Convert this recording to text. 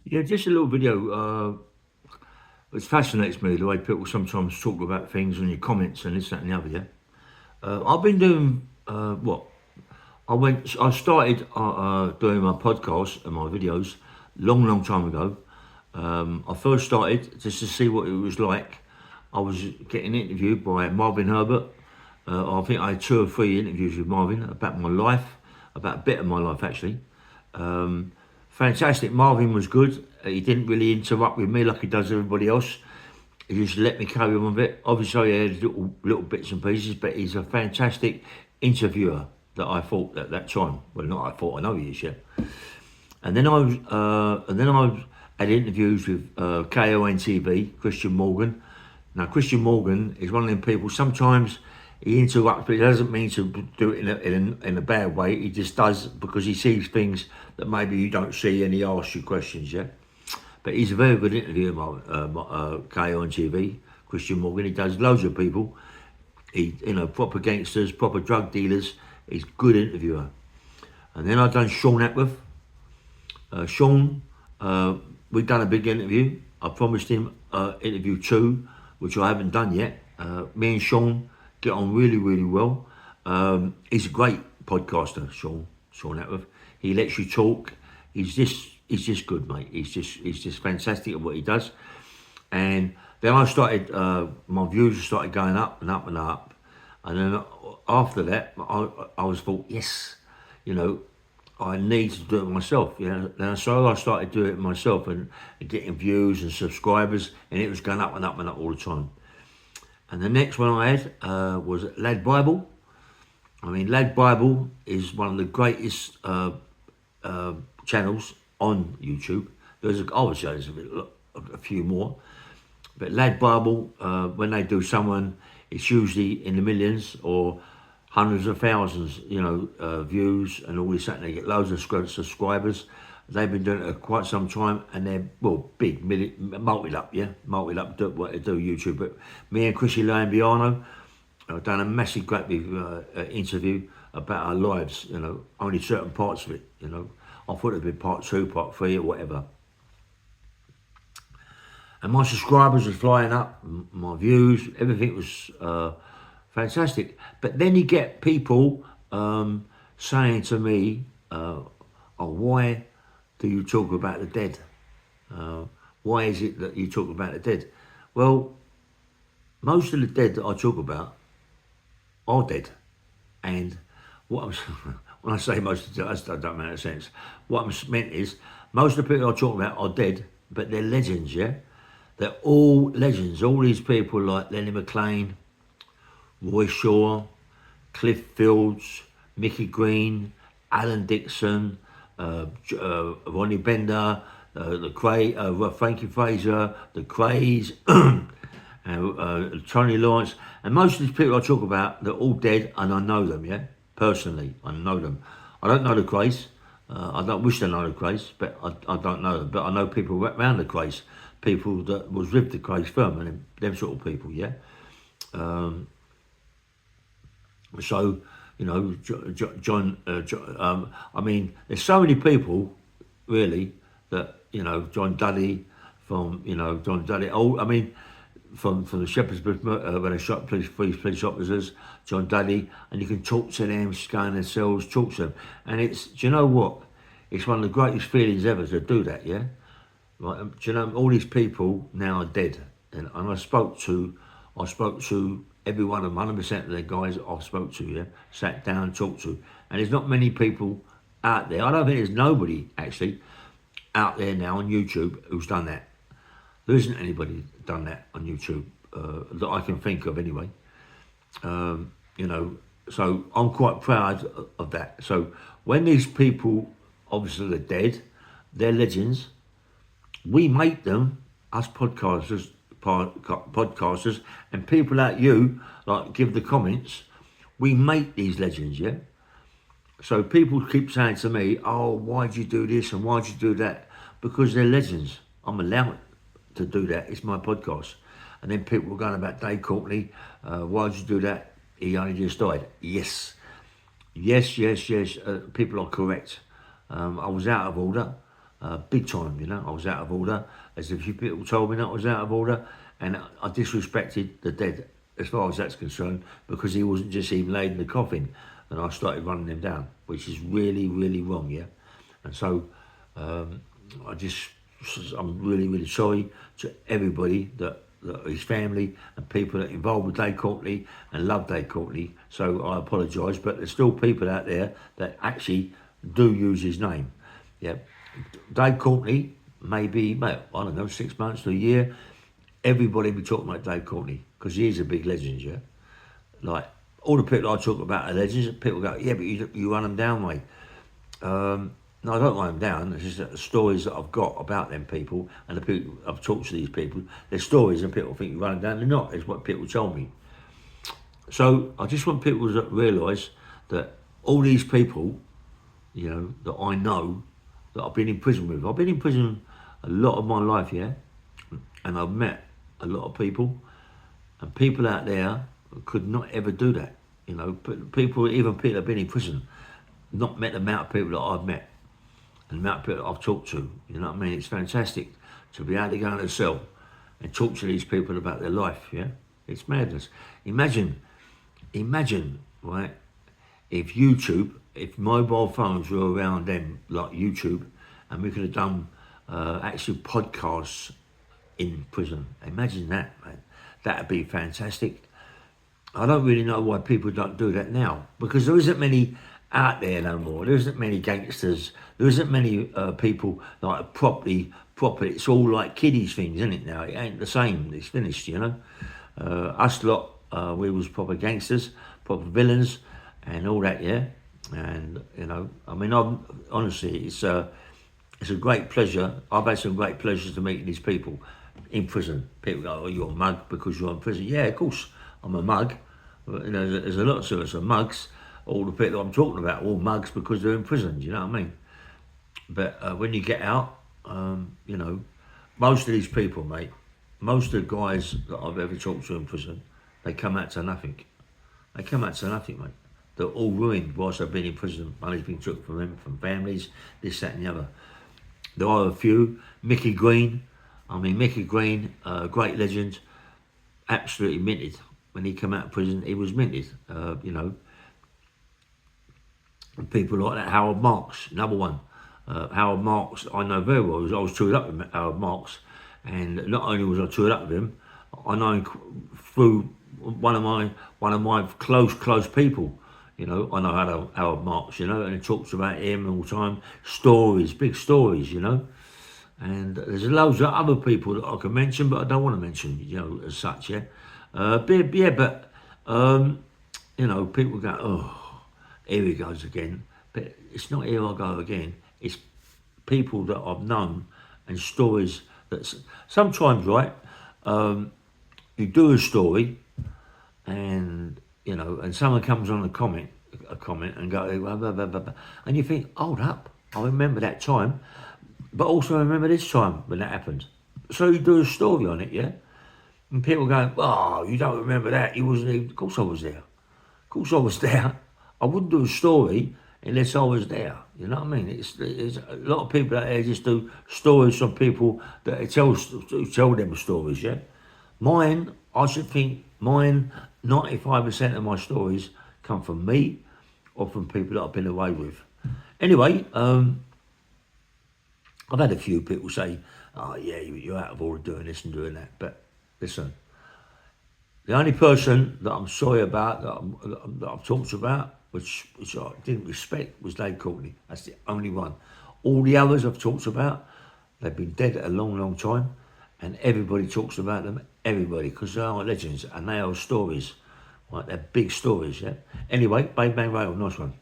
Yeah, just a little video. It fascinates me the way people sometimes talk about things and your comments and this, that, and the other. Yeah, I've been doing what I started doing my podcast and my videos long time ago. I first started just to see what it was like. I was getting interviewed by Marvin Herbert. I think I had two or three interviews with Marvin about my life, about a bit of my life actually. Fantastic. Marvin was good. He didn't really interrupt with me like he does everybody else. He just let me carry on with it. Obviously, he had little bits and pieces, but he's a fantastic interviewer that I thought at that time. Well, not I thought, I know he is, yeah. And then I had interviews with KON TV, Christian Morgan. Now, Christian Morgan is one of them people. Sometimes he interrupts, but he doesn't mean to do it in a bad way. He just does because he sees things that maybe you don't see, and he asks you questions. Yeah, but he's a very good interviewer. KON TV, Christian Morgan. He does loads of people. Proper gangsters, proper drug dealers. He's a good interviewer. And then I've done Sean Atth. Sean, we've done a big interview. I promised him interview two, which I haven't done yet. Me and Sean get on really well. He's a great podcaster, Sean Atth. He lets you talk. He's just good, mate. He's just fantastic at what he does. And then I started, my views started going up and up and up. And then after that, I was thought, yes, I need to do it myself. And so I started doing it myself and getting views and subscribers, and it was going up and up and up all the time. And the next one I had was LadBible. I mean, LadBible is one of the greatest channels on YouTube. There's a few more, but LadBible, when they do someone, it's usually in the millions or hundreds of thousands, views and all this, and they get loads of subscribers. They've been doing it for quite some time, and they're big, multi-up, do what they do YouTube. But me and Chrissy Lambiano have done a massive, great big interview about our lives. Only certain parts of it. I thought it'd be part 2, part 3, or whatever. And my subscribers were flying up, my views, everything was fantastic. But then you get people saying to me, why do you talk about the dead? Why is it that you talk about the dead? Well, most of the dead that I talk about are dead. And when I say most of the dead, that don't make any sense. What I meant is, most of the people I talk about are dead, but they're legends, yeah? They're all legends. All these people like Lenny McLean, Roy Shaw, Cliff Fields, Mickey Green, Alan Dixon, Ronnie Bender, Frankie Fraser, the Crays, Tony Lawrence, and most of these people I talk about, they're all dead, and I know them, yeah? Personally, I know them. I don't know the Crays. I don't wish to know the Crays, but I don't know them. But I know people around the Crays, people that was with the Crays firm, and them sort of people, yeah? So, John, I mean, there's so many people, really, that, John Dudley, from the Shepherd's Bush, when they shot police officers, John Dudley, and you can talk to them, scan their cells, talk to them. And do you know what? It's one of the greatest feelings ever to do that, yeah? Like, do you know, all these people now are dead. And I spoke to every one of them, 100% of the guys I spoke to, yeah, sat down, talked to. And there's not many people out there. I don't think there's nobody, actually, out there now on YouTube who's done that. There isn't anybody done that on YouTube that I can think of anyway. So I'm quite proud of that. So when these people, obviously they're dead, they're legends, we make them, us podcasters, and people like you, like give the comments, we make these legends, yeah? So people keep saying to me, why'd you do this and why'd you do that? Because they're legends. I'm allowed to do that. It's my podcast. And then people were going about Dave Courtney, why'd you do that? He only just died. Yes. People are correct. I was out of order. big time, you know. I was out of order, as a few people told me that I was out of order, and I disrespected the dead as far as that's concerned, because he wasn't just even laid in the coffin, and I started running him down, which is really, really wrong, yeah. And so I'm really, really sorry to everybody that his family and people that are involved with Dave Courtney and love Dave Courtney. So I apologise, but there's still people out there that actually do use his name. Yeah, Dave Courtney, maybe, I don't know, 6 months to a year, everybody will be talking about Dave Courtney because he is a big legend, yeah. Like, all the people I talk about are legends. People go, yeah, but you run them down, mate. No, I don't run them down. It's just that the stories that I've got about them people and the people I've talked to these people, their stories, and people think you run them down. They're not. It's what people tell me. So I just want people to realise that all these people, you know, that I know, that I've been in prison with. I've been in prison a lot of my life, yeah, and I've met a lot of people, and people out there could not ever do that. You know, people that have been in prison, not met the amount of people that I've met, and the amount of people that I've talked to. You know what I mean? It's fantastic to be able to go in a cell and talk to these people about their life. Yeah, it's madness. Imagine, right? If mobile phones were around them like YouTube, and we could have done actual podcasts in prison. Imagine that, man. That'd be fantastic. I don't really know why people don't do that now, because there isn't many out there no more. There isn't many gangsters. There isn't many people like properly. It's all like kiddies things, isn't it now? It ain't the same. It's finished, you know. Us lot, we was proper gangsters, proper villains, and all that, yeah. And you know, I mean, honestly, it's a great pleasure. I've had some great pleasures to meet these people in prison. People go, "Oh, you're a mug because you're in prison." Yeah, of course, I'm a mug. But, you know, there's a lot of us are mugs. All the people I'm talking about are all mugs because they're in prison. Do you know what I mean? But when you get out, you know, most of these people, mate, most of the guys that I've ever talked to in prison, they come out to nothing. They come out to nothing, mate. They're all ruined whilst they've been in prison. Money's been took from them, from families, this, that, and the other. There are a few. Mickey Green, great legend, absolutely minted. When he came out of prison, he was minted, you know. And people like that, Howard Marks, another one. Howard Marks, I know very well. I was toured up with Howard Marks, and not only was I toured up with him, I know him through one of my close people. You know, I know Howard Marks, you know, and he talks about him all the time. Stories, big stories, you know. And there's loads of other people that I can mention, but I don't want to mention, you know, as such, yeah. You know, people go, oh, here he goes again. But it's not here I go again. It's people that I've known and stories that sometimes, right, you do a story and, you know, and someone comes on a comment and go, blah, blah, blah, blah, blah, and you think, hold up, I remember that time, but also I remember this time when that happened. So you do a story on it, yeah? And people go, oh, you don't remember that, you wasn't even, of course I was there. Of course I was there. I wouldn't do a story unless I was there, you know what I mean? It's a lot of people out there just do stories from people that tell them stories, yeah? Mine, I should think, 95% of my stories come from me or from people that I've been away with. Anyway, I've had a few people say, oh yeah, you're out of order doing this and doing that. But listen, the only person that I'm sorry about, that I've talked about, which I didn't respect, was Dave Courtney. That's the only one. All the others I've talked about, they've been dead a long, long time. And everybody talks about them, everybody, because they are legends and they are stories. Right, they're big stories, yeah? Anyway, Bang Bang Rail, nice one.